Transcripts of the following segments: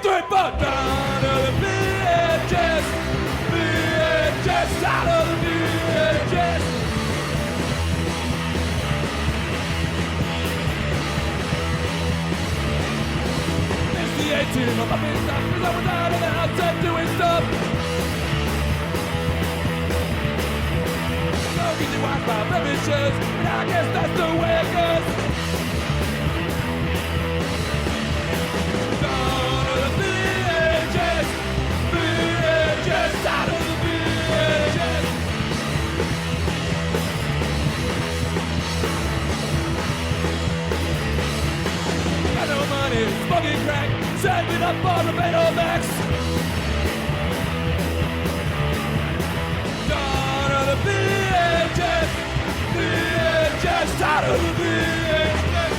three, four. Down to the VHS. VHS out of the VHS. It's the 18 of my business. Cause I was out of the house and doing stuff. Easy Wi-Fi blemishes, and I guess that's the way it goes. Down to the VHS, VHS, out of the VHS. Got no money, smoking crack, saving up for the Betamax. Down to the VHS, VHS, out of the VHS.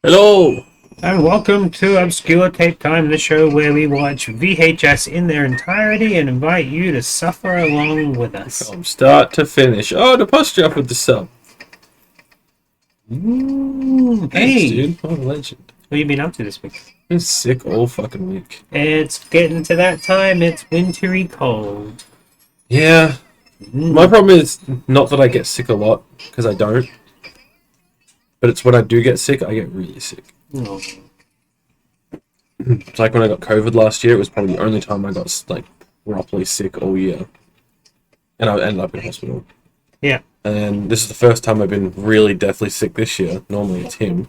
Hello! And welcome to Obscure Tape Time, the show where we watch VHS in their entirety and invite you to suffer along with us. From start to finish. Oh, the posture up with the sub. Ooh, Thanks, hey, dude. What a legend. what have you been up to this week? Been sick all fucking week. It's getting to that time, it's wintry cold. Yeah. My problem is not that I get sick a lot, because I don't. But it's when I do get sick, I get really sick. Oh. It's like when I got COVID last year, it was probably the only time I got like properly sick all year. And I ended up in hospital. Yeah. And this is the first time I've been really deathly sick this year. Normally it's him.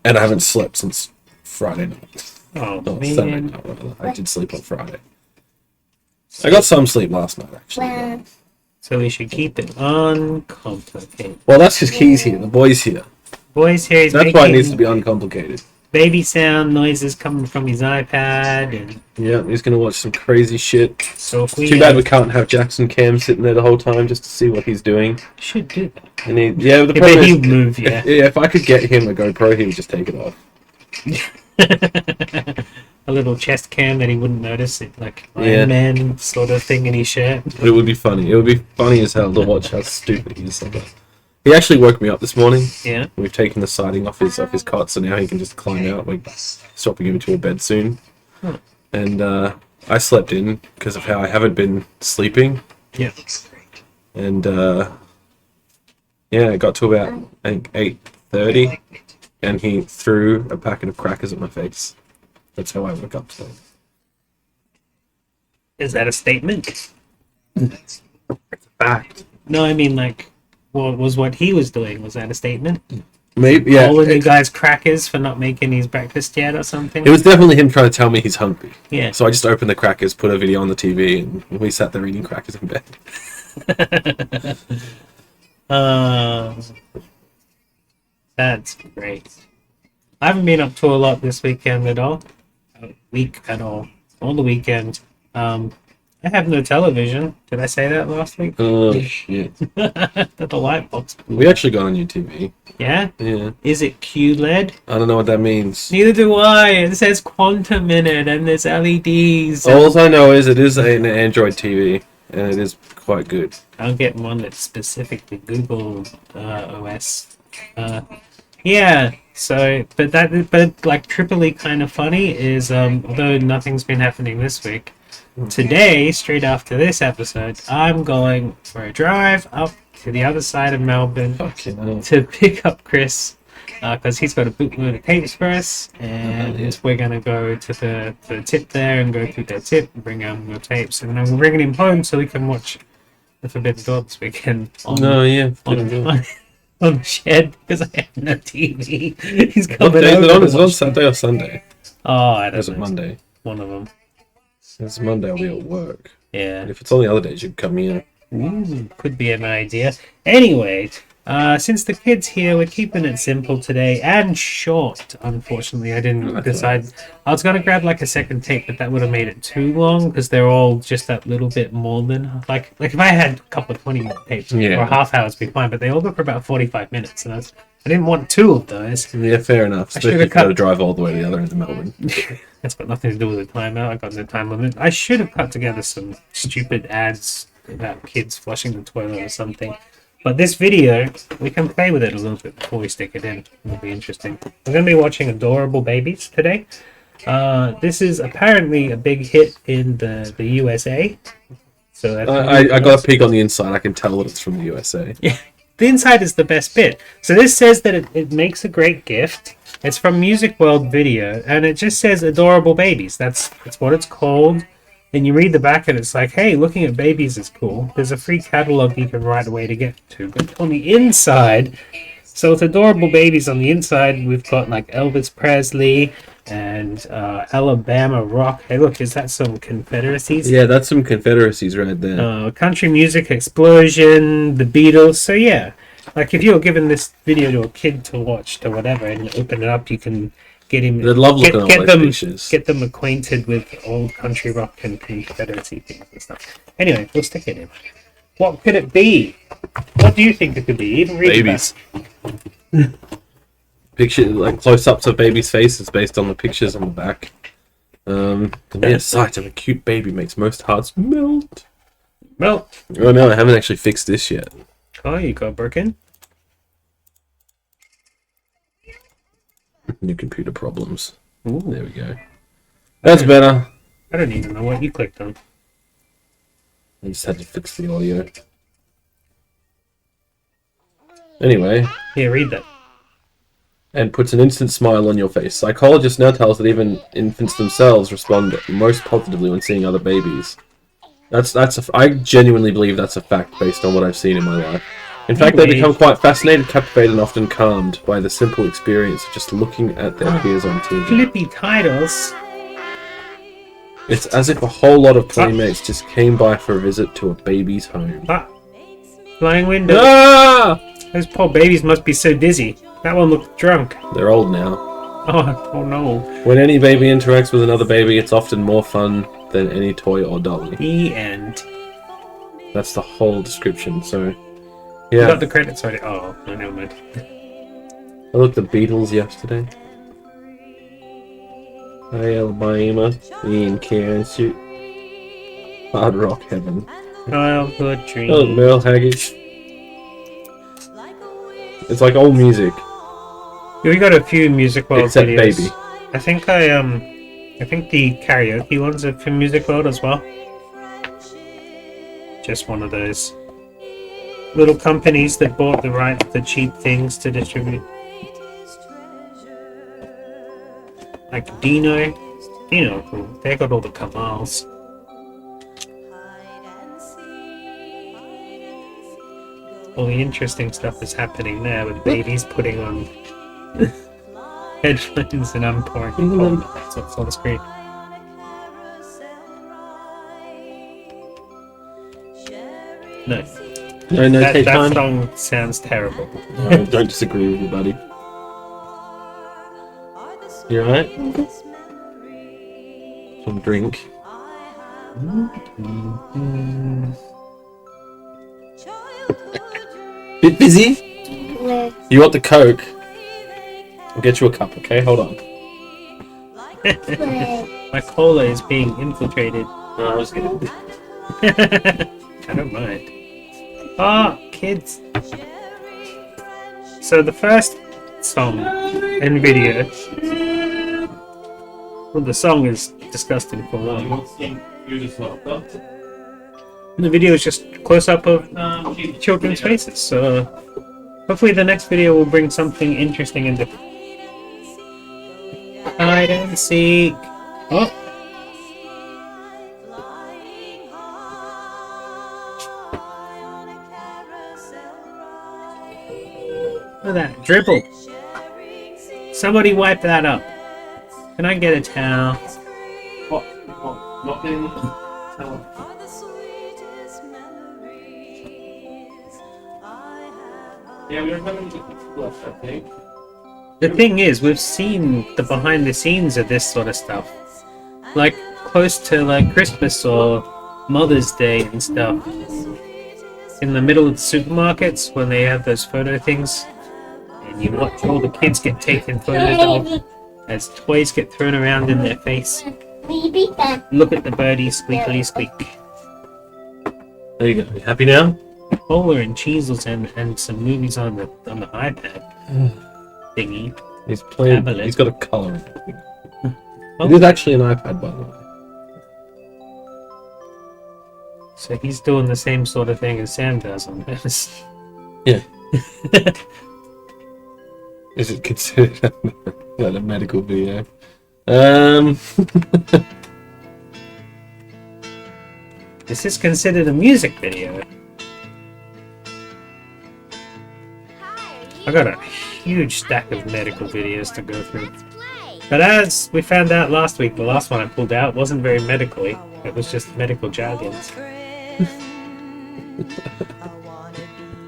And I haven't slept since Friday night. Oh, Oh, Saturday man. night, rather. I did sleep on Friday. I got some sleep last night, actually. Yeah. So we should keep it uncomplicated. Well, that's because Key's here. The boy's here. Boys here, he's That's why it making needs to be uncomplicated. baby sound noises coming from his iPad. And Yeah, he's going to watch some crazy shit. so if we Too bad we can't have Jackson Cam sitting there the whole time just to see what he's doing. should do that. And he, yeah, the Yeah, problem but is, he'd move, yeah. if I could get him a GoPro, he would just take it off. A little chest cam that he wouldn't notice, it like Yeah. Iron Man sort of thing in his shirt. But it would be funny. It would be funny as hell to watch how stupid he is sometimes. He actually woke me up this morning. Yeah. We've taken the siding off his cot, so now he can just climb out. We're swapping him to a bed soon. Hmm. And I slept in because of how I haven't been sleeping. Yeah. And yeah, it got to about I think 8:30, and he threw a packet of crackers at my face. That's how I woke up today. Is that a statement? It's a fact. No, I mean like what he was doing. Was that a statement? Maybe yeah. Calling you guys crackers for not making his breakfast yet or something? It was definitely him trying to tell me he's hungry. Yeah. So I just opened the crackers, put a video on the TV, and we sat there eating crackers in bed. That's great. I haven't been up to a lot this weekend at all. On the weekend. I have no television. Did I say that last week? Oh shit! The light box. We actually got a new TV. Yeah? Yeah. Is it QLED? I don't know what that means. Neither do I. It says quantum in it and there's LEDs. All I know is it is an Android TV, and it is quite good. I'll get one that's specifically Google OS. Yeah. So, but like triply kind of funny is although nothing's been happening this week. Today, straight after this episode, I'm going for a drive up to the other side of Melbourne Fucking hell. to pick up Chris because he's got a bootload of tapes for us, and we're gonna go to the tip there and go through their tip and bring the tapes, and then I'm bringing him home so we can watch The Forbidden Door this weekend. No, yeah. on on the shed because I have no TV. He's What coming day is over. it on? to Is it on watch- Saturday or Sunday? Oh, I Or is don't it know. Monday? One of them. It's Monday, I'll be at work. Yeah. And if it's on the other days, you can come here. Ooh, could be an idea. Anyway, since the kid's here, we're keeping it simple today and short. Unfortunately, I didn't That's decide. I was gonna grab like a second tape, but that would have made it too long because they're all just that little bit more than like if I had a couple of 20-minute tapes Yeah. or half hours, would be fine. But they all go for about 45 minutes, and I didn't want two of those. Yeah, fair enough. I Especially should've if you got to cut- drive all the way to the other end of Melbourne. That's got nothing to do with the timeout. I got no time limit. I should have cut together some stupid ads about kids flushing the toilet or something. But this video, we can play with it a little bit before we stick it in. It'll be interesting. We're going to be watching Adorable Babies today. This is apparently a big hit in the USA. So that's I got a peek on the inside. I can tell that it's from the USA. Yeah, the inside is the best bit. So this says that it makes a great gift. It's from Music World Video, and it just says Adorable Babies. That's what it's called. And you read the back, and it's like, hey, looking at babies is cool. There's a free catalog you can right away to get to. But on the inside, so it's Adorable Babies on the inside. We've got like Elvis Presley and Alabama Rock. Hey, look, is that some Confederacies? Yeah, that's some Confederacies right there. Country Music Explosion, the Beatles. So yeah, like if you're giving this video to a kid to watch to whatever and you open it up, you can get him. They'd love looking at all those pictures. Get them acquainted with old country rock and Confederacy things and stuff. Anyway, we'll stick it in. What could it be? What do you think it could be? Even read the Babies. back. Picture like close-ups of babies' faces based on the pictures on the back. The mere sight of a cute baby makes most hearts melt. Well, Oh no, I haven't actually fixed this yet. oh, you got broken. New computer problems. Ooh, There we go. That's better. I don't even know what you clicked on. I just had to fix the audio. Anyway, Here, read that. and puts an instant smile on your face. Psychologists now tell us that even infants themselves respond most positively when seeing other babies. I genuinely believe that's a fact based on what I've seen in my life. In fact, they become quite fascinated, captivated, and often calmed by the simple experience of just looking at their peers on TV. Flippy titles. It's as if a whole lot of playmates just came by for a visit to a baby's home. Ah, flying window. Ah! Those poor babies must be so dizzy. That one looked drunk. They're old now. Oh no. When any baby interacts with another baby, it's often more fun than any toy or dolly. The end. That's the whole description, so... You Yeah, got the credits already. Oh, no, never mind. I looked at the Beatles yesterday. Hi, Alabama. Ian Karen suit. Hard Rock Heaven. Childhood dream. Oh, Merle Haggard. It's like old music, We got a few Music World except videos. Baby. I think I think the karaoke ones are from Music World as well. Just one of those little companies that bought the cheap things to distribute. Like Dino, they got all the Kamals. All the interesting stuff is happening there with babies putting on headphones and I'm pouring that's what's on the screen. No, No, take that time. song sounds terrible. No, don't disagree with you, buddy. You alright? Some drink. Bit busy? You want the Coke? I'll get you a cup, okay? Hold on. My cola is being infiltrated. No, I was kidding. I don't mind. Ah, kids. So the first song and video. Well, the song is disgusting for one. And the video is just close up of children's faces. So hopefully the next video will bring something interesting and different. Hide and seek. Oh. at that. Dribble. Somebody wipe that up. Can I get a towel? What? Not getting the towel. Yeah, we don't have any left, I think. The thing is, we've seen the behind the scenes of this sort of stuff. Like, close to like Christmas or Mother's Day and stuff. In the middle of the supermarkets when they have those photo things. And you watch all the kids get taken photos of as toys get thrown around in their face. Look at the birdie, squeakly squeak. There you go. You happy now? Cola and cheeses and some movies on the iPad thingy. He's playing. Tablet. He's got a colour. Oh. It is actually an iPad, by the way. So he's doing the same sort of thing as Sam does on this. Yeah. Is it considered a medical video? This is considered a music video. I got a huge stack of medical videos to go through. But as we found out last week, the last one I pulled out wasn't very medically. It was just medical jargons.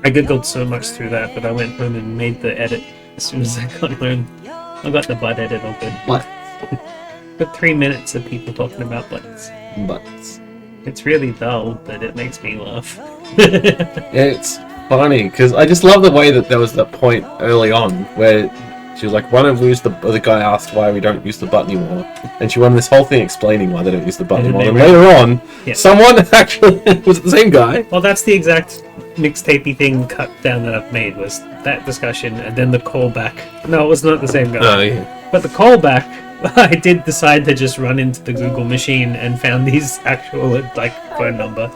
I googled so much through that, but I went home and made the edit as soon as I got home. I got the butt edit open. What? Got 3 minutes of people talking about butts. Butts. It's really dull, but it makes me laugh. It's funny because I just love the way that there was that point early on where she was like, "Why don't we use the?" The guy asked why we don't use the butt anymore, and she won this whole thing explaining why they don't use the butt And then anymore. they And later on, Yeah. someone actually was it the same guy. Well, that's the exact mixtapey thing cut down that I've made, was that discussion and then the callback. No, it was not the same guy. Oh yeah. But the callback, I did decide to just run into the Google machine and found his actual like phone number.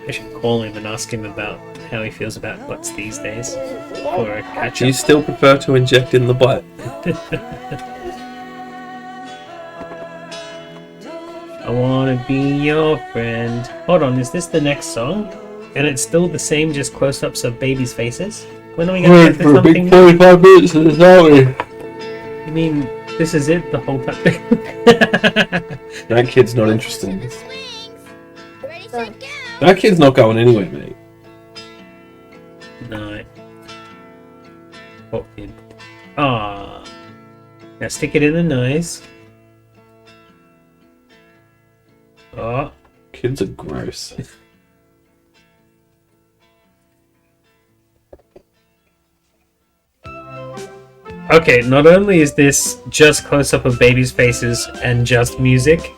I should call him and ask him about how he feels about butts these days. Or a catch Do you still prefer to inject in the butt? I wanna be your friend. Hold on, is this the next song? And it's still the same, just close-ups of babies' faces? When are we gonna get to something? 45 minutes of this, aren't we? You mean this is it the whole time? That kid's not interested in this. That kid's not going anywhere, mate. No. What kid? Ah. Now stick it in the nose. Oh. Kids are gross. Okay, not only is this just close-up of babies' faces and just music,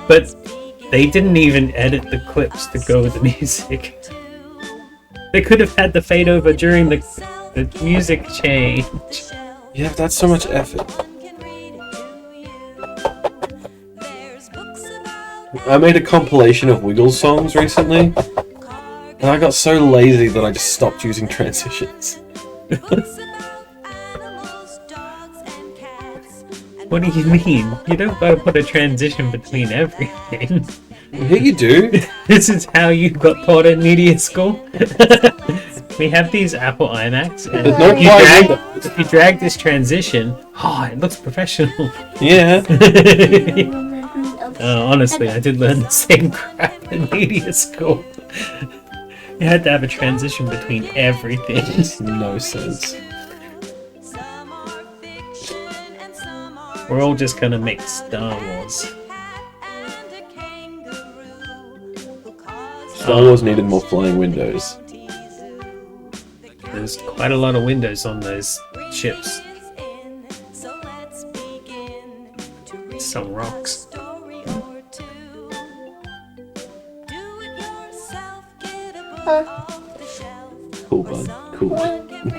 but they didn't even edit the clips to go with the music. They could have had the fade over during the music change. Yeah, that's so much effort. I made a compilation of Wiggles songs recently, and I got so lazy that I just stopped using transitions. What do you mean? You don't gotta put a transition between everything. Yeah, you do. This is how you got taught at media school. We have these Apple iMacs, and There's no if you drag this transition, oh, it looks professional. Yeah. Honestly, I did learn the same crap in media school. You had to have a transition between everything. Makes no sense. We're all just gonna make Star Wars. Star Wars needed more flying windows. There's quite a lot of windows on those ships. Some rocks. Cool, bud. Cool.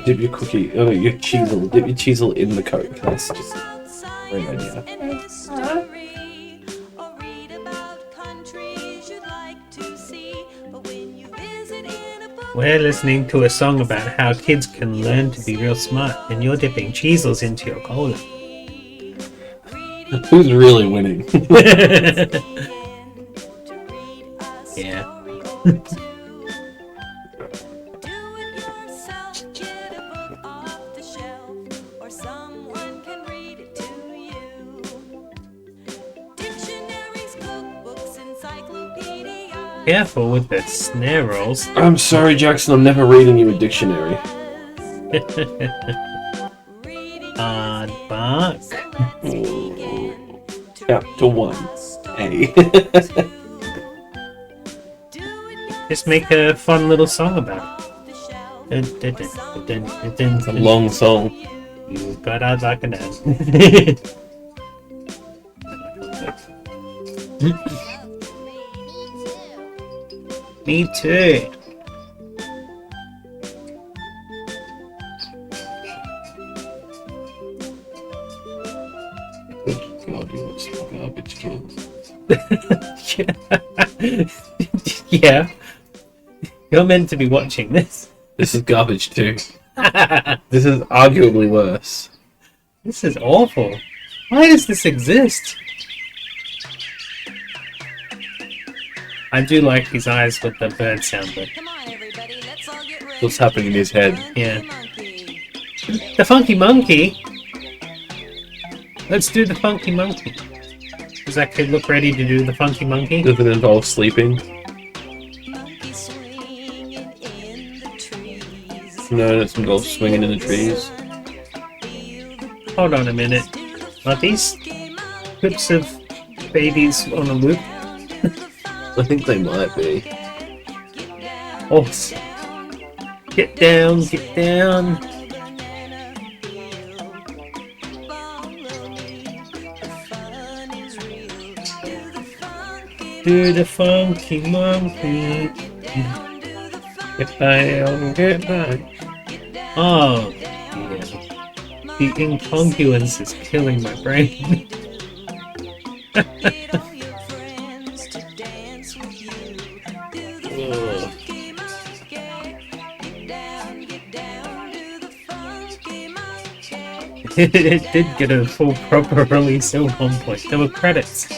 Dip your cookie. Oh, your cheesel. Dip your cheesel in the Coke. That's just a great idea. We're listening to a song about how kids can learn to be real smart, and you're dipping cheesels into your cola. Who's really winning? Yeah. Careful with the snare rolls. I'm sorry, Jackson. I'm never reading you a dictionary. Aardvark. Chapter 1. A. Just make a fun little song about it. It's a long song. You've got Aardvark and Me too. God, you look so garbage, kid. Yeah. You're meant to be watching this. This is garbage too. This is arguably worse. This is awful. Why does this exist? I do like his eyes with the bird sound, but Come on, everybody, let's all get ready. What's happening in his head? yeah. The funky monkey? Let's do the funky monkey. Does that kid look ready to do the funky monkey? Does it involve sleeping? Monkey swinging in the trees. No, it involves swinging in the trees. Hold on a minute. Are these clips of babies on a loop? I think they might be. Awesome. Get down, get down. Do the funky monkey. Get down, get down. Oh, yeah. The incongruence is killing my brain. It did get a full proper release at one point. There were credits.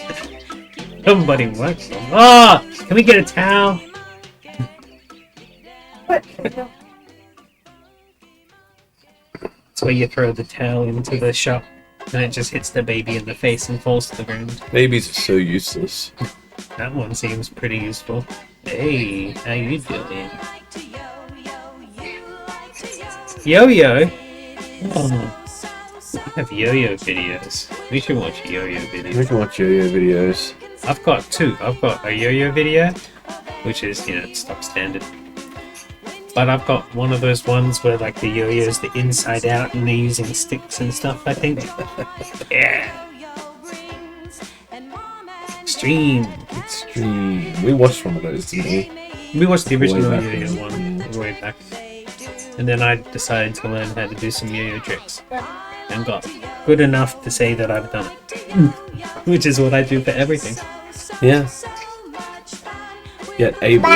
Somebody worked on. Ah! Can we get a towel? It's where you throw the towel into the shop and it just hits the baby in the face and falls to the ground. Babies are so useless. That one seems pretty useful. Hey, how you doing? Yo-yo? Oh. We have yo-yo videos. We should watch yo-yo We videos. can watch yo-yo videos. I've got two. I've got a yo-yo video, which is, stock standard. But I've got one of those ones where, like, the yo-yo's the inside out and they're using sticks and stuff, I think. Yeah. Extreme. Extreme. We watched one of those, didn't we? We watched the original back yo-yo when. one way back. And then I decided to learn how to do some yo-yo tricks. And got good enough to say that I've done it. Which is what I do for everything. Yeah. Get able.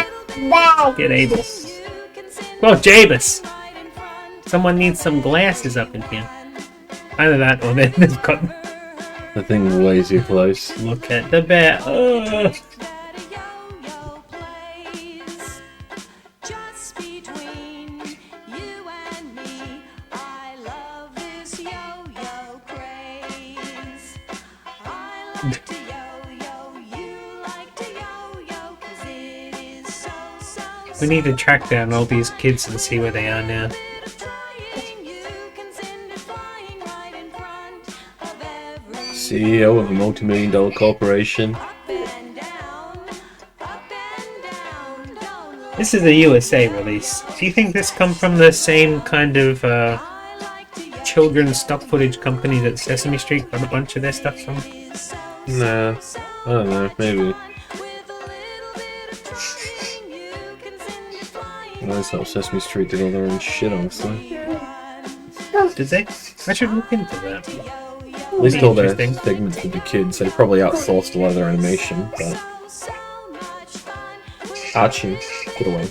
Get able. Well, Jabus! Someone needs some glasses up in here. Either that or they've got... The thing way too close. Look at the bear. Oh. We need to track down all these kids and see where they are now. CEO of a multi-million-dollar corporation. This is a USA release. Do you think this come from the same kind of children's stock footage company that Sesame Street got a bunch of their stuff from? Nah, I don't know, maybe. I always thought Sesame Street did all their own shit, honestly. Did they? I should look into that. At least all their Interesting. segments with the kids. They probably outsourced a lot of their animation, but... Archie, get away.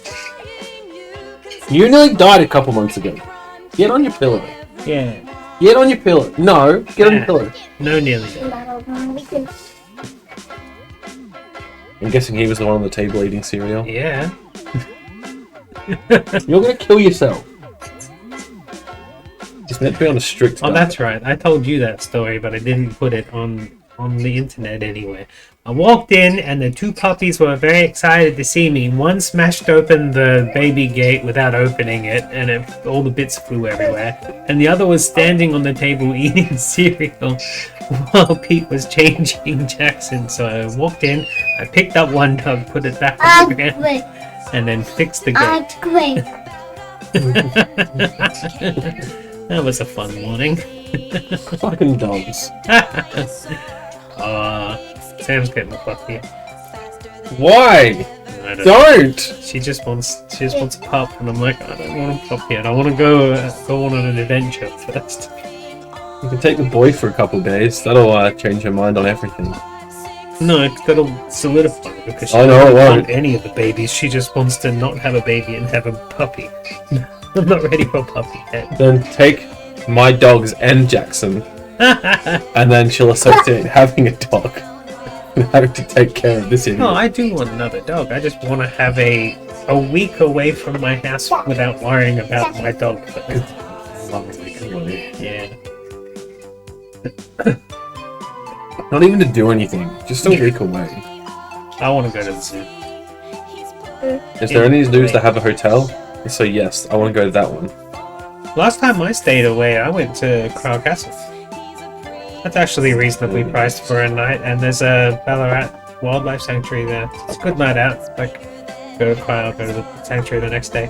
You nearly died a couple months ago. Get on your pillow. Yeah. Get on your pillow. No, get on your pillow. No, nearly. I'm guessing he was the one on the table eating cereal. Yeah. You're gonna kill yourself. It's meant to be on a strict Oh, diet. that's right. I told you that story, but I didn't put it on on the internet anywhere. I walked in and the two puppies were very excited to see me. One smashed open the baby gate without opening it, and all the bits flew everywhere. And the other was standing on the table eating cereal while Pete was changing Jackson. So I walked in, I picked up one dog, put it back on the ground, and then fixed the gate. That was a fun morning. Fucking dogs. Sam's getting a puppy. Why? I don't know. Don't! She just wants a pup, and I'm like, I don't want a pup yet. I want to go on an adventure first. You can take the boy for a couple of days. That'll change her mind on everything. No, that'll solidify it because she Oh, no, it doesn't won't. want any of the babies. She just wants to not have a baby and have a puppy. I'm not ready for a puppy yet. Then take my dogs and Jackson, and then she'll associate having a dog with having to take care of this idiot. No, I do want another dog. I just want to have a week away from my house without worrying about my dog. Yeah. Not even to do anything, just a week away. I want to go to the zoo. Is there any zoos that have a hotel? So yes, I want to go to that one. Last time I stayed away, I went to Crow Castle. That's actually reasonably priced for a night, and there's a Ballarat Wildlife Sanctuary there. It's a good night out. Like, go to Crow, go to the sanctuary the next day.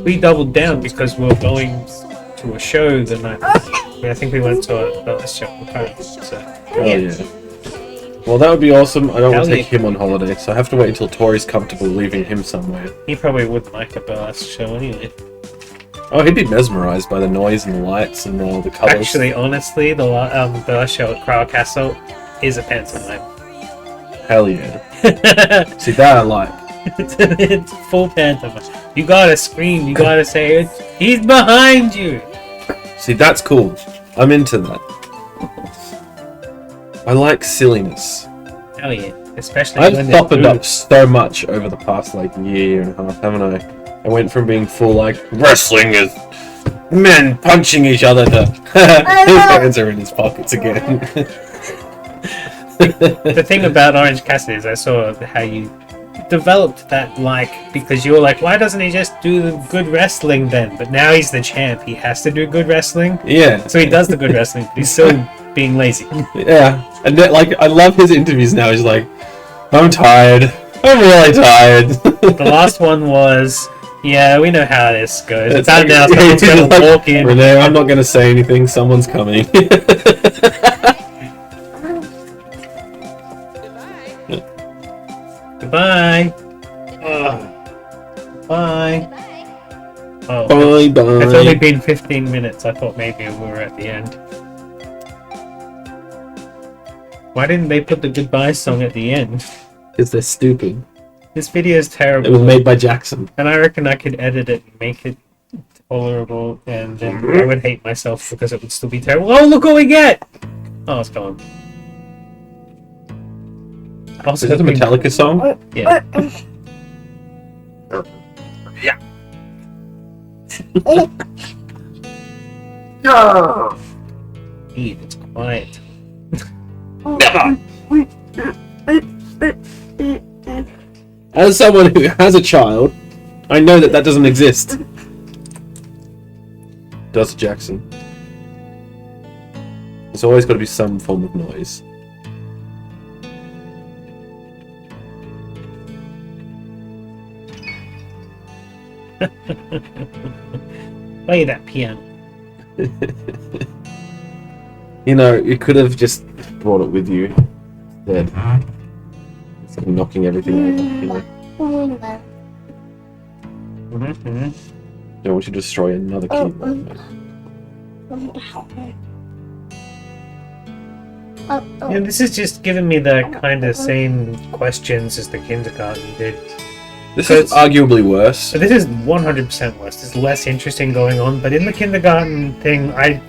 We doubled down because we were going to a show the night. I think we went to a show with Crow. So, Oh yeah. Well, that would be awesome. I don't want to Hell take him on holiday, so I have to wait until Tori's comfortable leaving him somewhere. He probably wouldn't like a burlesque show anyway. Oh, he'd be mesmerized by the noise and the lights and all the colors. Actually, honestly, the burlesque show at Crow Castle is a pantomime. Hell yeah. See, that I like. It's full pantomime. You gotta scream, you gotta say, he's behind you! See, that's cool. I'm into that. I like silliness. Hell yeah. Especially I've when they're softened up rude. so much over the past year and a half, haven't I? I went from being full wrestling is men punching each other to his hands are in his pockets again. The thing about Orange Cassidy is I saw how you developed that because you were like, why doesn't he just do the good wrestling then? But now he's the champ, he has to do good wrestling. Yeah. So he does the good wrestling, but he's still being lazy. Yeah. And then, I love his interviews now. He's like, I'm tired. I'm really tired. The last one was, yeah, we know how this goes. It's out like- now, someone's he's gonna like, walk in. Renee, I'm not going to say anything. Someone's coming. Goodbye. Bye. Oh, Bye bye. it's only been 15 minutes. I thought maybe we were at the end. Why didn't they put the goodbye song at the end? Because they're stupid. This video is It was terrible, made by Jackson. and I reckon I could edit it and make it tolerable, and then I would hate myself because it would still be terrible. Oh, look what we get! Oh, it's gone. Is that a Metallica song? Yeah. Eve, it's quiet. As someone who has a child, I know that doesn't exist. Does Jackson? There's always got to be some form of noise. Play that piano. You know, you could have just brought it with you. Instead. Instead of knocking everything over, you know. Don't want you to destroy another keyboard. Yeah, this is just giving me the kind of same questions as the kindergarten did. This So is arguably worse. So this is 100% worse. There's less interesting going on, but in the kindergarten thing, I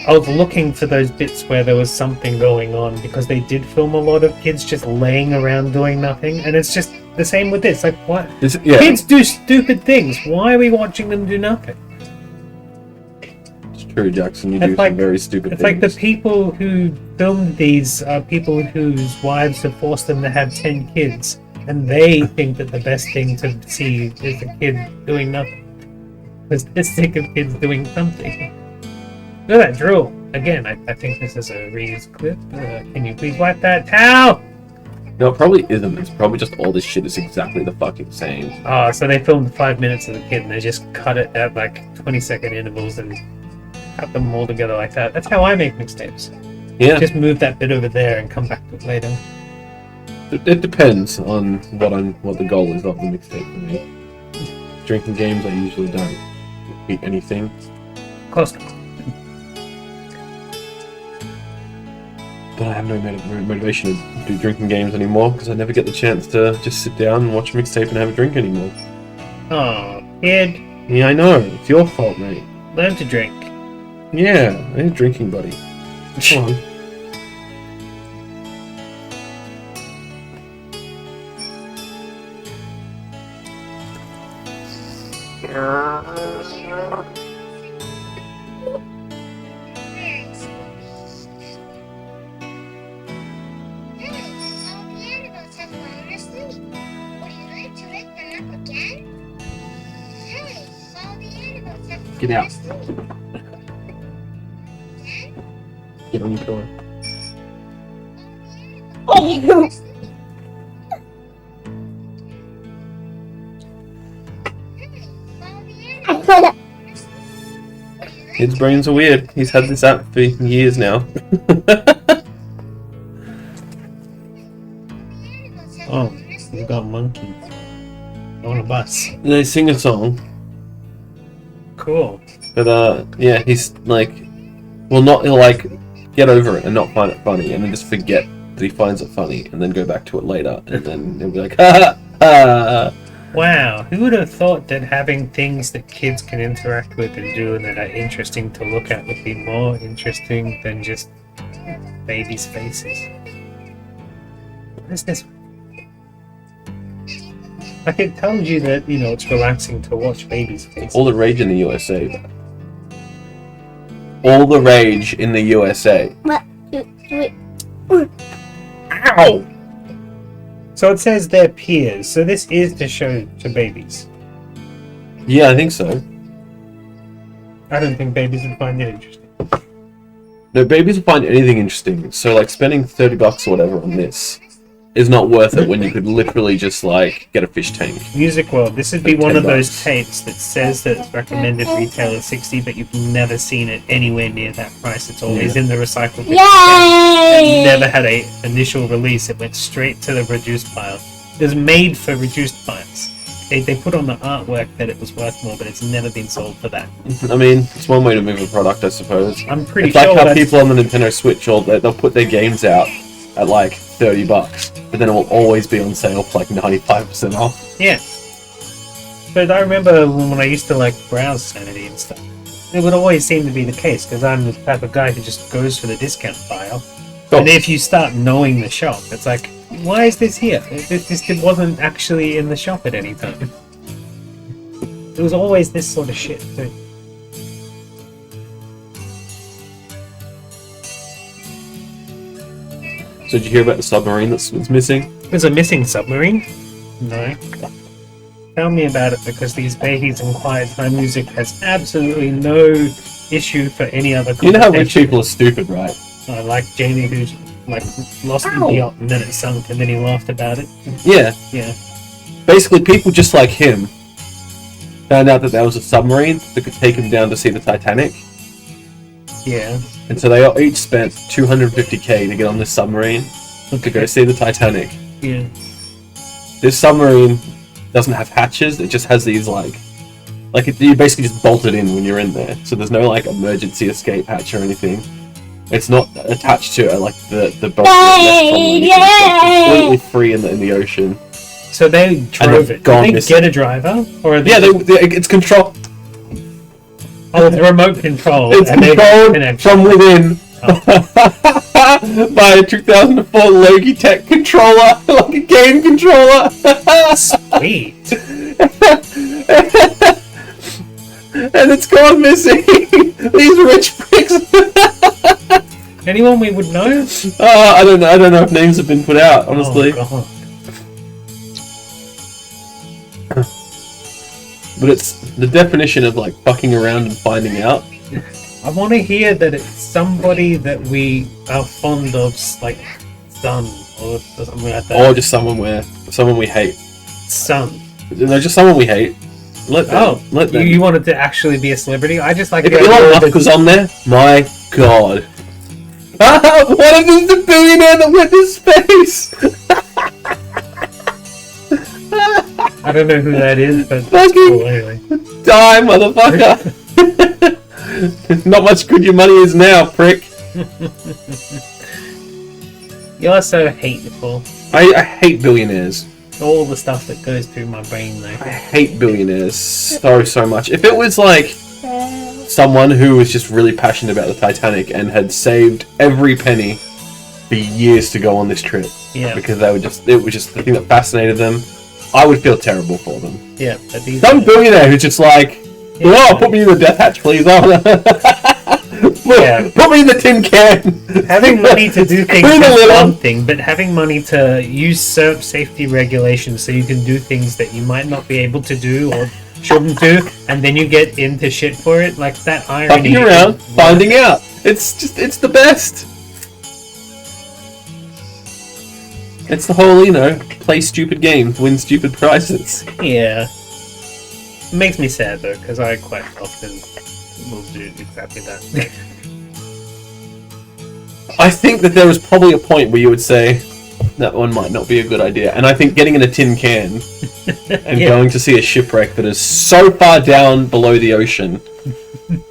was looking for those bits where there was something going on because they did film a lot of kids just laying around doing nothing, and it's just the same with this. Like, what? Yeah. Kids do stupid things. Why are we watching them do nothing? It's True, Jackson. You do It's like- some very stupid It's things. like the people who filmed these are people whose wives have forced them to have 10 kids, and they think that the best thing to see is a kid doing nothing. Because they're sick of kids doing something. Look at that drill. Again, I think this is a reused clip. Can you please wipe that towel? No, it probably isn't. It's probably just all this shit is exactly the fucking same. Oh, so they filmed 5 minutes of the kid and they just cut it at like 20-second intervals and cut them all together like that. That's how I make mixtapes. Yeah, Just move that bit over there and come back to it later. it depends on what the goal is of the mixtape for me. Drinking games, I usually don't repeat anything. Close. But I have no motivation to do drinking games anymore because I never get the chance to just sit down and watch a mixtape and have a drink anymore. Oh, kid, Yeah, I know. It's your fault, mate. learn to drink. Yeah, I ain't drinking, buddy. Come on. Get out. Get on your door. His brains are weird. He's had this app for years now. Oh, you've got monkeys on a bus. They sing a song, Cool. but yeah, he's like, well, not he'll like get over it and not find it funny, and then just forget that he finds it funny, and then go back to it later, and then he'll be like, ha ha. Wow, who would have thought that having things that kids can interact with and do and that are interesting to look at would be more interesting than just babies' faces? What is this? Like, it tells you that, you know, it's relaxing to watch babies' faces. All the rage in the USA. All the rage in the USA. Ow! So it says they're peers, so this is to show to babies. Yeah, I think so. I don't think babies would find it interesting. No, babies will find anything interesting. So, like, spending $30 or whatever on this is not worth it when you could literally just, like, get a fish tank. Music World, this would be Like one of $10. those tapes that says that it's recommended retail at 60, but you've never seen it anywhere near that price. It's always in the recycled bin. It never had a initial release. It went straight to the reduced pile. It was made for reduced piles. They put on the artwork that it was worth more, but it's never been sold for that. I mean, it's one way to move a product, I suppose. I'm pretty It's sure like how that's... people on the Nintendo Switch, they'll put their games out at, like, $30, but then it will always be on sale for, like, 95% off. Yeah. But I remember when I used to, like, browse Sanity and stuff. It would always seem to be the case, because I'm the type of guy who just goes for the discount file. Oh. And if you start knowing the shop, it's like, why is this here? It wasn't actually in the shop at any time. It was always this sort of shit, too. So did you hear about the submarine that's missing? There's a missing submarine? No. Tell me about it, because these babies in quiet time music has absolutely no issue for any other You know how rich conversation. people are stupid, right? Like Jamie, who's like lost in the yacht and then it sunk and then he laughed about it. Yeah. Yeah. Basically, people just like him found out that there was a submarine that could take him down to see the Titanic, Yeah. and so they each spent $250K to get on this submarine to go see the Titanic. Yeah. This submarine doesn't have hatches; it just has these you basically just bolt it in when you're in there. So there's no like emergency escape hatch or anything. It's not attached to the boat. It's completely free in the ocean. So they drove they've it. gone Did they missing. get a driver? Or are they Yeah, it's controlled. oh, it's remote control. It's and they controlled connect. from within by a 2004 Logitech controller, like a game controller. Sweet. and it's gone missing. These rich pricks. Anyone we would know? I don't know. I don't know if names have been put out. Honestly, Oh, God. but it's the definition of like fucking around and finding out. I want to hear that it's somebody that we are fond of, like son or something like that. Or just someone we hate. Son. No, just someone we hate. Let them. Oh, let them. you wanted to actually be a celebrity? I just like If the idea Elon that- Musk was on there, my god. What if he's the billionaire that went to space? I don't know who that is, but that's Fucking- cool anyway. Die, motherfucker! Not much good your money is now, prick. You're so hateful. I hate billionaires. All the stuff that goes through my brain, though. I hate billionaires so much. If it was like someone who was just really passionate about the Titanic and had saved every penny for years to go on this trip Yeah, because it was just the thing that fascinated them, I would feel terrible for them. yeah. But these Some billionaire who's just like, oh, put me in the death hatch, please. Yeah. Put me in the tin can. having money to do things Clean a is little. one thing, but having money to usurp safety regulations so you can do things that you might not be able to do or shouldn't do, and then you get into shit for it, like that irony. Fucking around, is- finding out. It's the best. It's the whole, play stupid games, win stupid prizes. Yeah. It makes me sad though, because I quite often will do exactly that. I think that there was probably a point where you would say that one might not be a good idea, and I think getting in a tin can and Yeah. going to see a shipwreck that is so far down below the ocean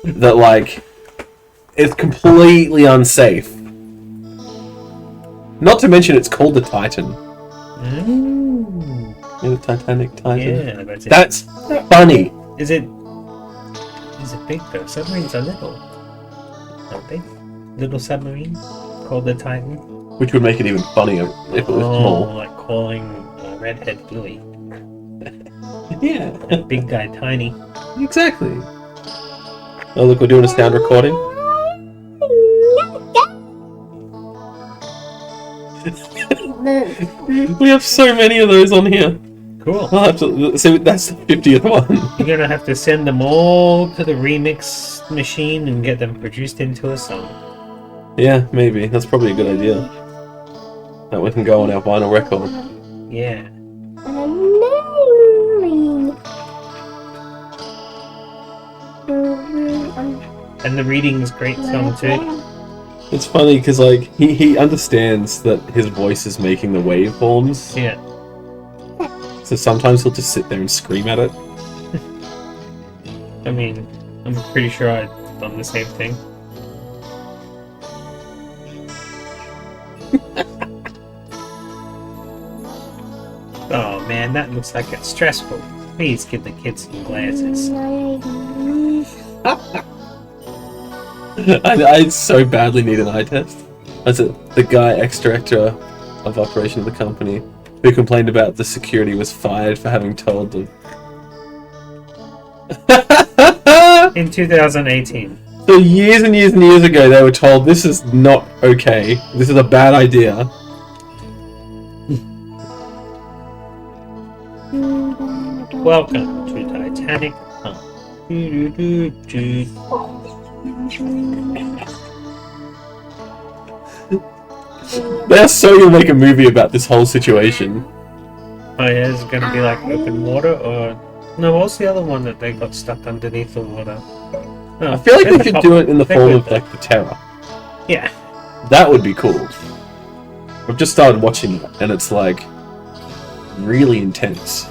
that like it's completely unsafe. Not to mention it's called the Titan. Mm, The Titanic Titan. yeah, that's it. That's funny. Is it big though? Submarines are little, aren't they? Little submarine called the Titan. Which would make it even funnier if it was small. Like calling Redhead Bluey. Yeah, And big guy Tiny. exactly. Oh look, we're doing a sound recording. We have so many of those on here. Cool. I'll have to, so that's the 50th one. You're gonna have to send them all to the remix machine and get them produced into a song. Yeah, maybe. That's probably a good idea. That we can go on our vinyl record. Yeah. And the reading is great song too. It's funny because like he understands that his voice is making the waveforms, Yeah. so sometimes he'll just sit there and scream at it. I mean, I'm pretty sure I've done the same thing. Oh man, that looks like it's stressful. Please give the kids some glasses. I so badly need an eye test. That's it. The guy, ex-director of operation of the company, who complained about the security was fired for having told them. In 2018. So years and years and years ago, they were told this is not okay. This is a bad idea. Welcome to Titanic. Doo-doo-doo-doo. They're so gonna make a movie about this whole situation. Oh yeah, is it gonna be like open water or no? What's the other one that they got stuck underneath the water? Oh, I feel like they're they could top- do it in the they're form good of like the Terror. Yeah, That would be cool. I've just started watching it, and it's like really intense.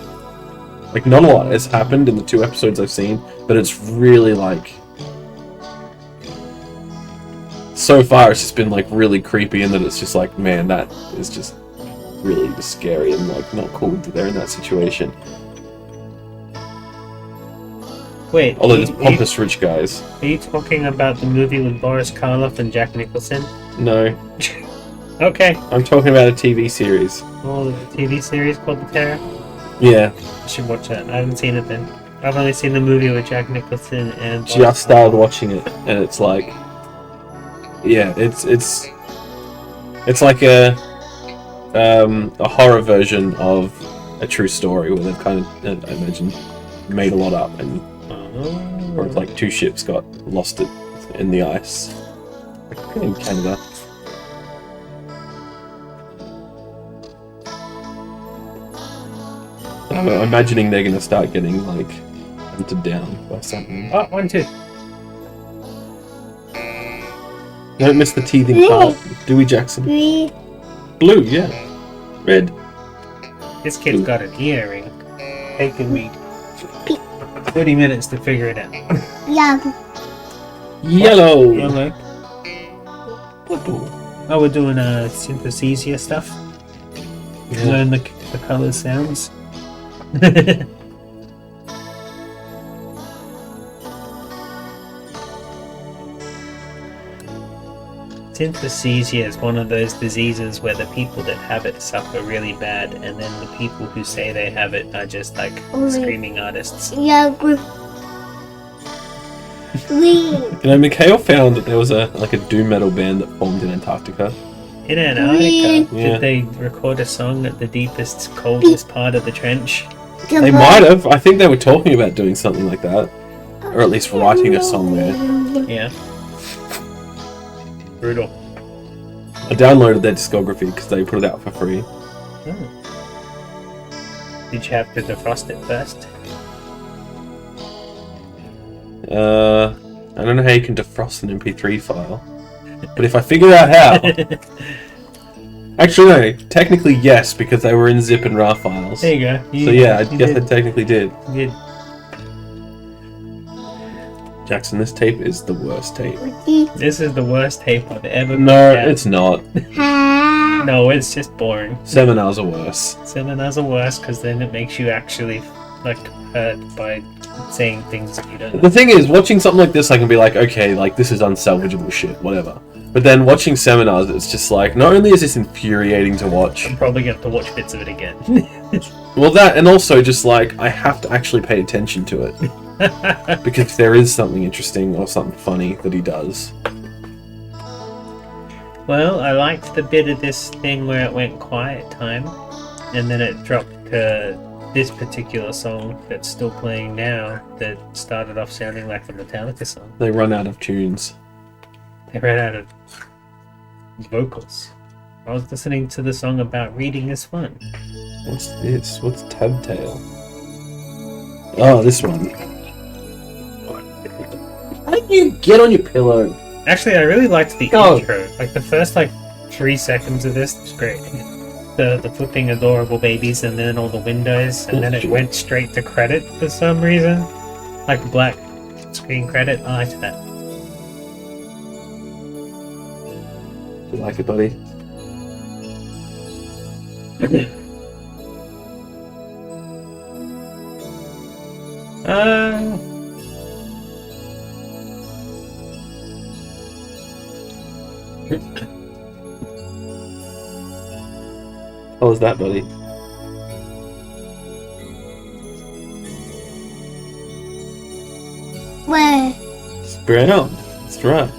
Like not a lot has happened in the 2 episodes I've seen, but it's really like so far it's just been like really creepy, and that it's just like, man, that is just really just scary and like not cool that they're in that situation. wait. Although there's pompous rich guys. Are you talking about the movie with Boris Karloff and Jack Nicholson? No, Okay. I'm talking about a TV series. Oh, the TV series called The Terror. Yeah, I should watch that. I haven't seen it then. I've only seen the movie with Jack Nicholson and. Just started watching it, and it's like, yeah, it's like a horror version of a true story where they've kind of, I imagine, made a lot up, and or it's like two ships got lost in the ice in Canada. I'm imagining they're gonna start getting like hunted down by something. Oh, 1, 2. Don't miss the teething part, Dewey Jackson. Blue, yeah. Red. This kid's got an earring. Taking me 30 minutes to figure it out. Yellow. Yellow. Oh, we're doing synesthesia stuff. Yeah. Learn the color sounds. Synesthesia is one of those diseases where the people that have it suffer really bad, and then the people who say they have it are just like screaming artists. You know, Mikhail found that there was a doom metal band that formed in Antarctica. In Antarctica, Yeah. did they record a song at the deepest, coldest part of the trench? They might have. I think they were talking about doing something like that, or at least writing a song there. Yeah. Brutal. I downloaded their discography because they put it out for free. Oh. Did you have to defrost it first? I don't know how you can defrost an MP3 file, but if I figure out how, actually no, technically yes, because they were in zip and RAR files. There you go. So yeah, I guess I technically did. You did. Jackson, this tape is the worst tape. This is the worst tape I've ever No, looked at. it's not. No, it's just boring. Seminars are worse. Seminars are worse because then it makes you actually like hurt by saying things that you don't know. The thing is, watching something like this, I can be like, okay, like this is unsalvageable shit, whatever. But then watching seminars, it's just like, not only is this infuriating to watch, I'm probably going to have to watch bits of it again. well, that, and also just like, I have to actually pay attention to it. Because there is something interesting or something funny that he does. Well, I liked the bit of this thing where it went quiet time, and then it dropped to this particular song that's still playing now that started off sounding like a Metallica song. They run out of tunes. They ran out of vocals. I was listening to the song about reading is fun. What's this? What's Tabtail? Oh, this one. How did you get on your pillow? Actually, I really liked the Oh. intro. Like the first 3 seconds of this was great. The flipping adorable babies and then all the windows and then it went straight to credit for some reason. Like black screen credit. I liked that. You like it, buddy? How was that, buddy? Where? It's brown. That's right.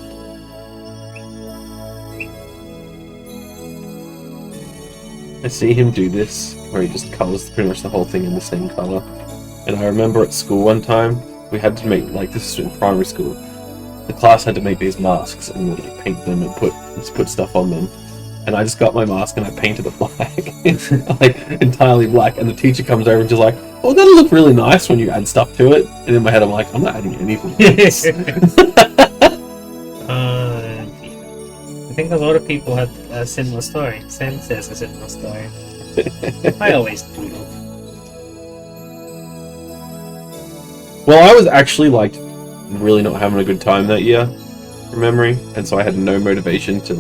I see him do this, where he just colours pretty much the whole thing in the same colour. And I remember at school one time, we had to make, this is in primary school, the class had to make these masks and paint them and put stuff on them. And I just got my mask and I painted it black, entirely black. And the teacher comes over and just like, "Oh, that'll look really nice when you add stuff to it." And in my head, I'm like, "I'm not adding anything." I think a lot of people had a similar story. Sam says a similar story. I always doodle. Well, I was actually really not having a good time that year, from memory, and so I had no motivation to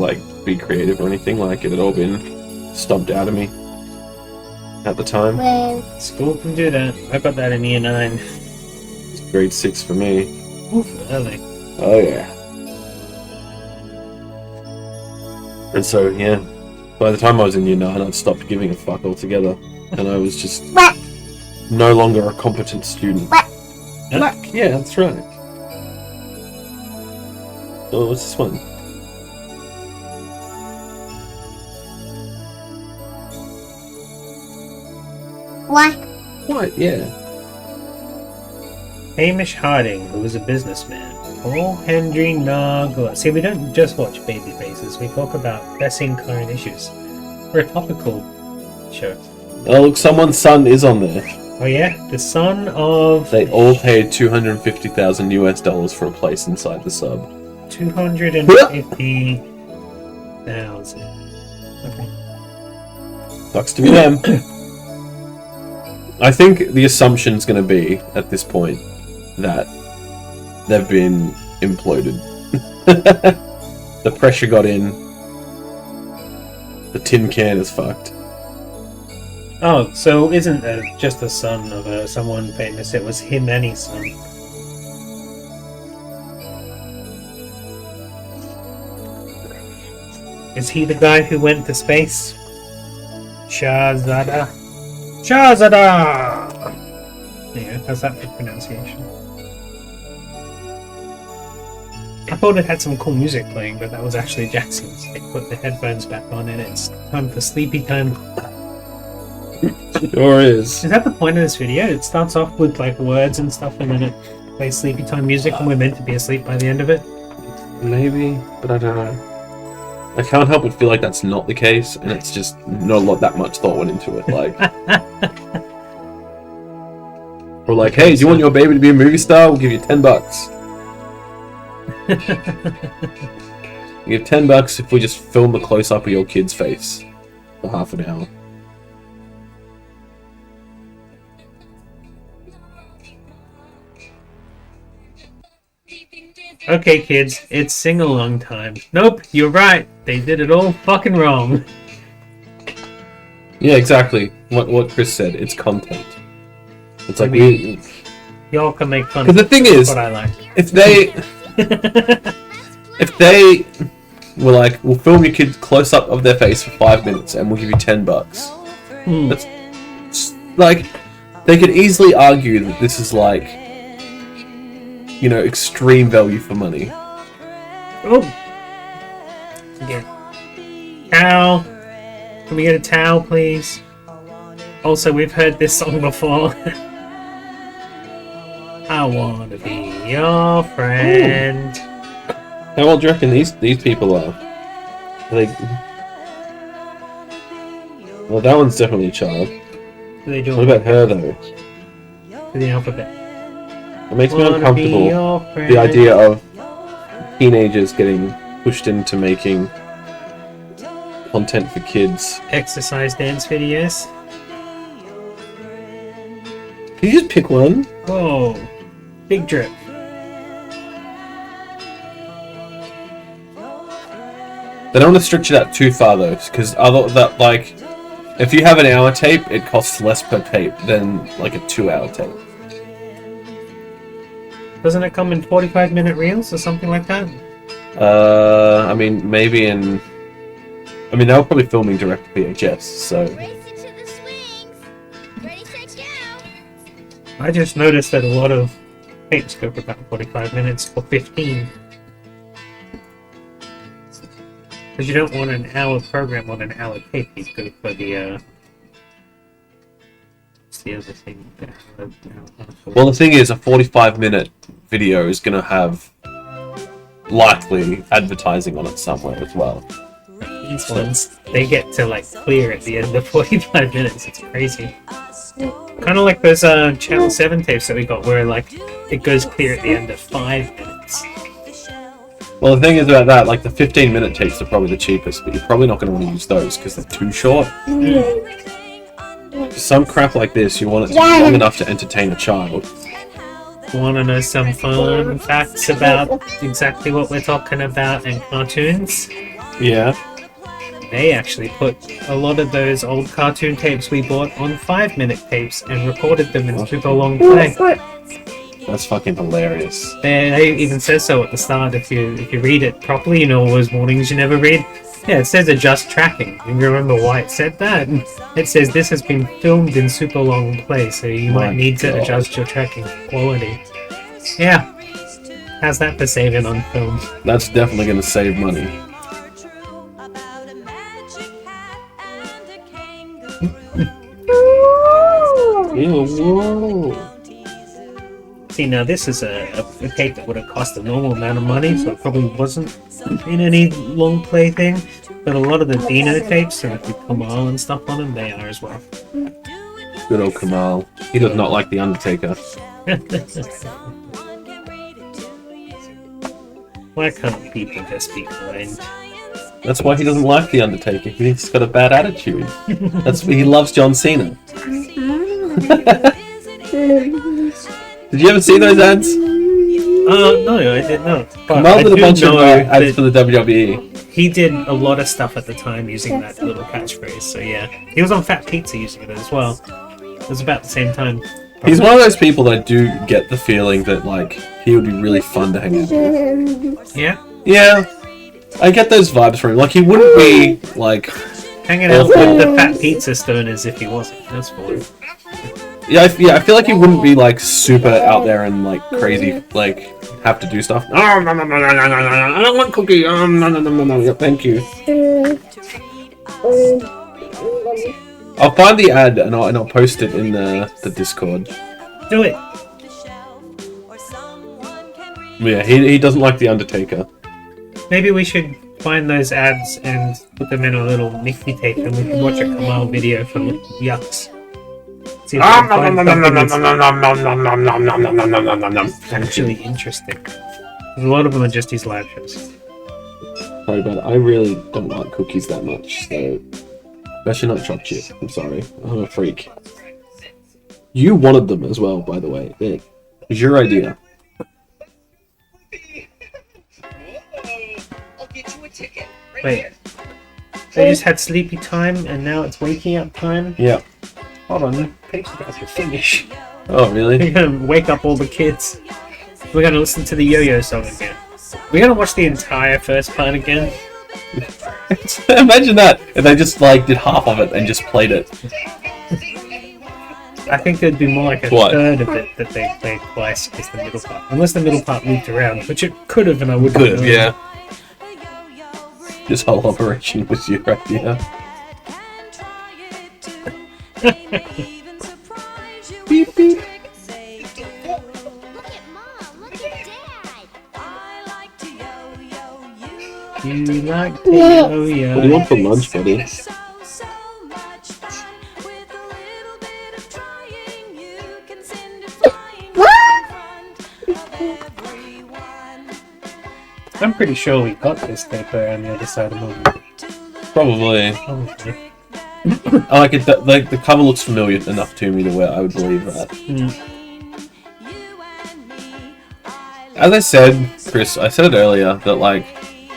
be creative or anything. It had all been stomped out of me at the time. Where? School can do that. I got that in year 9. It's grade 6 for me. Oof, early. Oh yeah. And so yeah, by the time I was in year 9, I'd stopped giving a fuck altogether, and I was just no longer a competent student. Black, yeah, that's right. Oh, what's this one? What? White, yeah. Hamish Harding, who was a businessman. Paul Henry Nagler. See, we don't just watch baby faces, we talk about pressing current issues. We're a topical show. Oh, look, someone's son is on there. Oh yeah? The son of They all paid $250,000 US for a place inside the sub. 250,000. Okay. Sucks to be them. I think the assumption's going to be, at this point, that they've been imploded. The pressure got in. The tin can is fucked. Oh, so isn't just the son of someone famous? It was him and his son. Is he the guy who went to space? Shahzada. Shahzada! Yeah, how's that for pronunciation? I thought it had some cool music playing, but that was actually Jackson's. They put the headphones back on and it's time for sleepy time. Sure is. Is that the point of this video? It starts off with like words and stuff and then it plays sleepy time music and we're meant to be asleep by the end of it? Maybe, but I don't know. I can't help but feel like that's not the case, and it's just not that much thought went into it. Like, we're like, hey, do you want your baby to be a movie star? We'll give you $10. You give $10 if we just film a close up of your kid's face for half an hour. Okay, kids, it's sing-along time. Nope, you're right. They did it all fucking wrong. Yeah, exactly. What Chris said. It's content. It's like Maybe- Y'all can make fun because of the thing That's is, what I like. if they were like, we'll film your kid close up of their face for 5 minutes and we'll give you $10. Hmm. That's like, they could easily argue that this is like, you know, extreme value for money. Oh! Get towel. Can we get a towel, please? Also, we've heard this song before. I wanna be your friend. How old do you reckon these people are? They... Well, that one's definitely a child. What are they doing? What about her though? For the alphabet? It makes me Wanna be uncomfortable. your friend. The idea of teenagers getting pushed into making content for kids. Exercise dance videos. Can you just pick one? Whoa. Big drip. They don't want to stretch it out too far though, because like, if you have an hour tape, it costs less per tape than like a 2-hour tape. Doesn't it come in 45-minute reels or something like that? I mean, maybe in... I mean, they were probably filming direct VHS, so... Racing to the swings. Ready, set, go. I just noticed that a lot of tapes go for about 45 minutes or 15. Because you don't want an hour program on an hour tape. You go for the, what's the other thing? Well, the thing is, a 45-minute video is going to have likely advertising on it somewhere as well. These ones, they get to like clear at the end of 45 minutes. It's crazy. Kind of like those Channel 7 tapes that we got where like it goes clear at the end of 5 minutes. Well, the thing is about that, like the 15-minute tapes are probably the cheapest, but you're probably not going to want to use those because they're too short. Some crap like this, you want it to be long enough to entertain a child. Want to know some fun facts about exactly what we're talking about in cartoons? Yeah. They actually put a lot of those old cartoon tapes we bought on 5-minute tapes and recorded them in super long play. That's fucking hilarious. They even says so at the start. If you read it properly, you know all those warnings you never read. Yeah, it says adjust tracking. You remember why it said that? It says this has been filmed in super long play, so you might need to adjust your tracking quality. Yeah. How's that for saving on film? That's definitely going to save money. Ew, whoa. See, now this is a tape that would have cost a normal amount of money, so it probably wasn't in any long play thing. But a lot of the Dino tapes, so with Kamal and stuff on them, they are as well. Good old Kamal. He does not like The Undertaker. Why can't people just be kind? That's why he doesn't like The Undertaker. He thinks he's got a bad attitude. That's why he loves John Cena. Did you ever see those ads? No, I did not. But Kamal I did a do bunch of know ads that for the WWE. he did a lot of stuff at the time using that little catchphrase, so yeah. He was on Fat Pizza using it as well. It was about the same time. He's one of those people that I do get the feeling that, like, he would be really fun to hang out with. Yeah? Yeah, I get those vibes from him. Like, he wouldn't be, like... Hanging out with the Fat Pizza stoners if he wasn't. That's fine. Yeah, I feel like he wouldn't be, like, super out there and, like, crazy, like, have to do stuff. Oh, no, no, no, no, no, no, no, I don't want cookie. No, no, no, no, no, yeah, thank you. I'll find the ad and I'll post it in the Discord. Do it. Yeah, he doesn't like The Undertaker. Maybe we should find those ads and put them in a little Mickey tape and we can watch a Kamal video for Yucks. See if we can find something that's actually interesting. A lot of them are just his live shows. Sorry, but I really don't like cookies that much, so... Especially not chocolate chip. I'm sorry. I'm a freak. You wanted them as well, by the way. It was your idea. Wait. They just had sleepy time and now it's waking up time? Yeah. Hold on, Pete's about to finish. Oh, really? We're gonna wake up all the kids. We're gonna listen to the Yo-Yo song again. We're gonna watch the entire first part again. Imagine that if they just like did half of it and just played it. I think it'd be more like a What? third of it that they played twice as the middle part. Unless the middle part moved around, which it could have and I wouldn't Could have, know. yeah. This whole operation was your idea. Beep beep. Look at Mom. Look at Dad. You like the Yo-Yo. What do you want for lunch, buddy? I'm pretty sure we got this paper on the other side of the movie. Probably. Probably. I like it. The cover looks familiar enough to me to where I would believe that. As I said, Chris, I said it earlier that like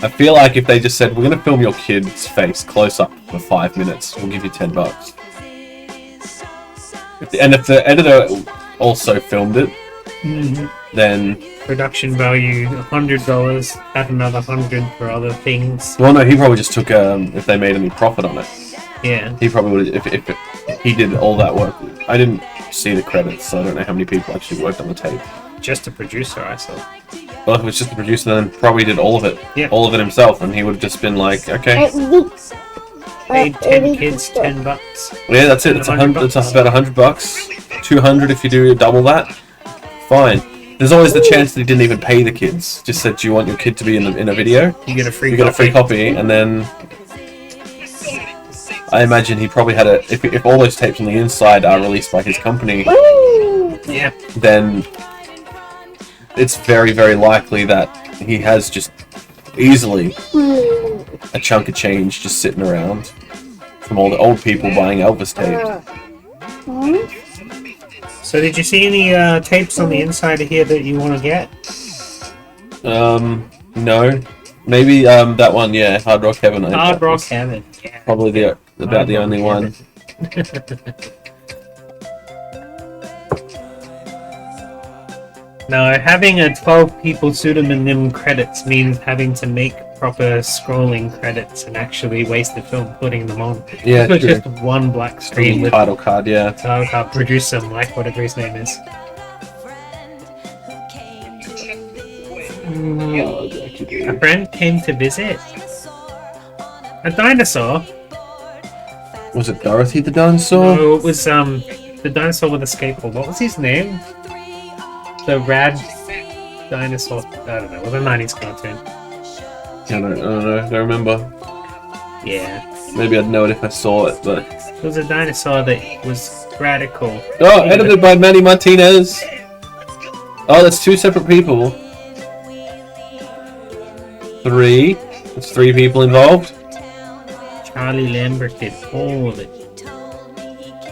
I feel like if they just said we're gonna film your kid's face close up for 5 minutes, we'll give you $10. If the editor also filmed it, then Production value $100, add another 100 for other things. well, no, he probably just took if they made any profit on it. Yeah. He probably would if he did all that work. I didn't see the credits, so I don't know how many people actually worked on the tape. Just a producer, I saw. Well, if it was just the producer, then probably did all of it, Yeah. all of it himself, and he would have just been like, okay, Paid 10 kids $10. yeah, that's it. It's $100. It's about $100, 200 if you do double that. Fine. There's always the chance that he didn't even pay the kids. Just said, "Do you want your kid to be in a video?" You get a free You get a free copy, and then I imagine he probably had a. If all those tapes on the inside are released by his company, Yeah. then it's very, very likely that he has just easily a chunk of change just sitting around from all the old people buying Elvis tapes. So did you see any tapes on the inside of here that you want to get? No. Maybe that one, yeah, Hard Rock Heaven. I think Hard that Rock was Heaven. Yeah. Probably about the only one. No, having a 12 people pseudonym credits means having to make proper scrolling credits and actually waste the film putting them on. Yeah, It was true. just one black screen with Title card, yeah. title card, producer Mike, whatever his name is. A friend came to visit. A dinosaur? Was it Dorothy the dinosaur? No, it was the dinosaur with a skateboard. What was his name? The rad dinosaur. I don't know. It was a 90s cartoon. I don't know. I don't remember. Yeah. Maybe I'd know it if I saw it, but... It was a dinosaur that was radical. Oh, edited by Manny Martinez! Oh, that's 2 separate people. 3. That's 3 people involved. Charlie Lambert did all of it.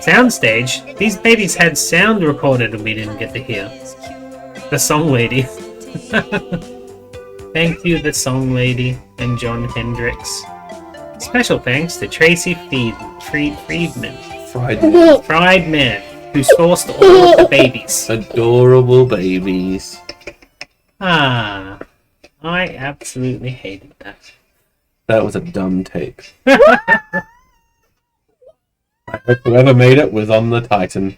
Soundstage? These babies had sound recorded and we didn't get to hear. The Song Lady. Thank you, The Song Lady and John Hendricks. Special thanks to Tracy Friedman. Friedman, who sourced all of the babies. Adorable babies. Ah, I absolutely hated that. That was a dumb tape. I hope whoever made it was on the Titan.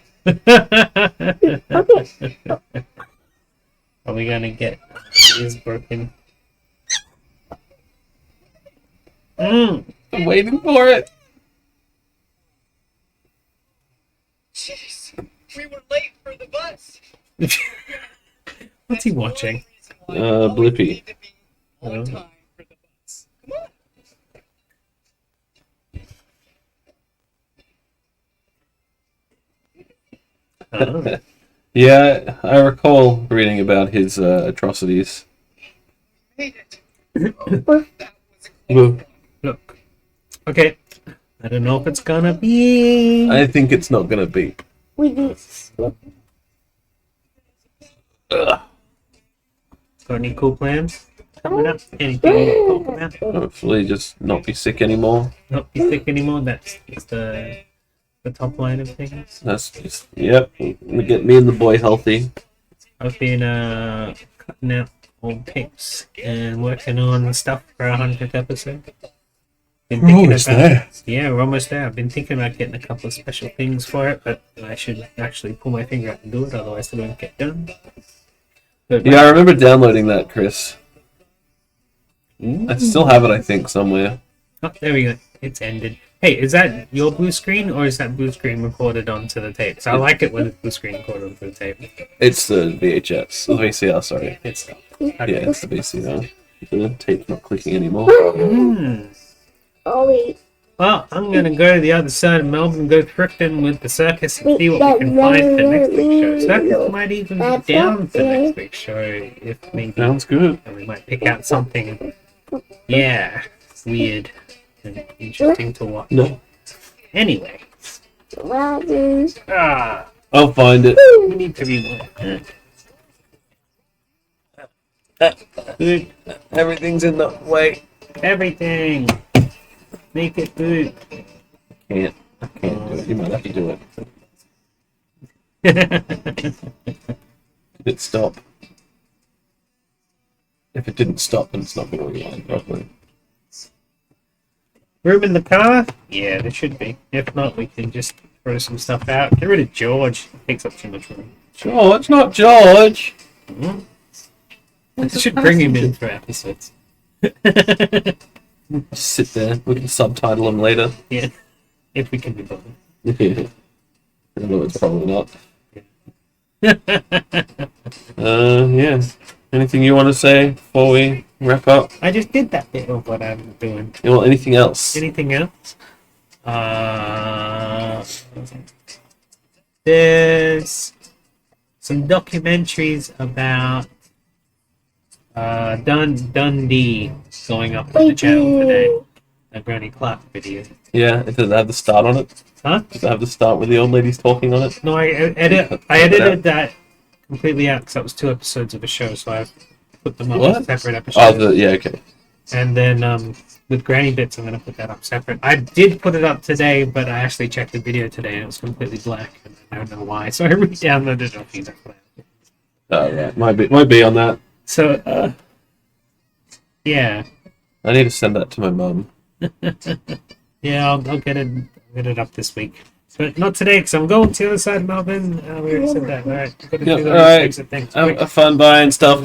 Are we gonna get this broken? I'm waiting for it. Jeez, we were late for the bus. What's he watching? Blippi. On time for the bus. Come on. Oh. Yeah, I recall reading about his atrocities. Made it. Well, Look. Okay. I don't know if it's gonna be. I think it's not gonna be. Ugh. Got any cool plans coming up? Anything you want to talk about? Hopefully, just not be sick anymore. Not be sick anymore. That's the top line of things. That's just, yep. Get me and the boy healthy. I've been cutting out old tapes and working on stuff for our 100th episode. Been thinking Yeah, we're almost there. I've been thinking about getting a couple of special things for it, but I should actually pull my finger out and do it, otherwise it won't get done. But Yeah, I remember downloading that, Chris. I still have it, I think, somewhere. Oh, there we go. It's ended. Hey, is that your blue screen or is that blue screen recorded onto the tape? So I like it when it's blue screen recorded onto the tape. It's the VHS. The VCR, sorry. It's stopped. Yeah, Okay. it's the VCR. The tape's not clicking anymore. Well, I'm gonna go to the other side of Melbourne, go thrifting with the circus and see what we can find for next week's show. Circus might even be down for next week's show if maybe. Sounds good. And we might pick out something, yeah, weird and interesting to watch. No. Anyway, I'll find it. we need to be more. Good. Everything's in the way. Everything. Make it good. I can't do it. You might have to do it. Did it stop? If it didn't stop, then it's not going to rewind properly. Room in the car? Yeah, there should be. If not, we can just throw some stuff out. Get rid of George. It takes up too much room. George, not George! I should bring him in for episodes. Just sit there. We can subtitle him later. Yeah, if we can be bothered. Although it's probably not. Yeah. Anything you want to say before we wrap up? I just did that bit of what I'm doing. You want anything else? Anything else? There's some documentaries about Dundee going up on the channel today. A Granny Clark video. Yeah, does it have the start on it? Huh? Does it have the start with the old ladies talking on it? No, I edited that completely out because that was 2 episodes of a show, so I put them up as separate episodes. Oh, yeah, okay. And then with Granny Bits, I'm going to put that up separate. I did put it up today, but I actually checked the video today and it was completely black. And I don't know why, so I re-downloaded it off either. Oh, right. Might be on that. So, yeah. I need to send that to my mum. Yeah, I'll get it up this week. But not today, because I'm going to the other side of Melbourne. We already said that. Alright, Yep, alright. Have fun buying stuff.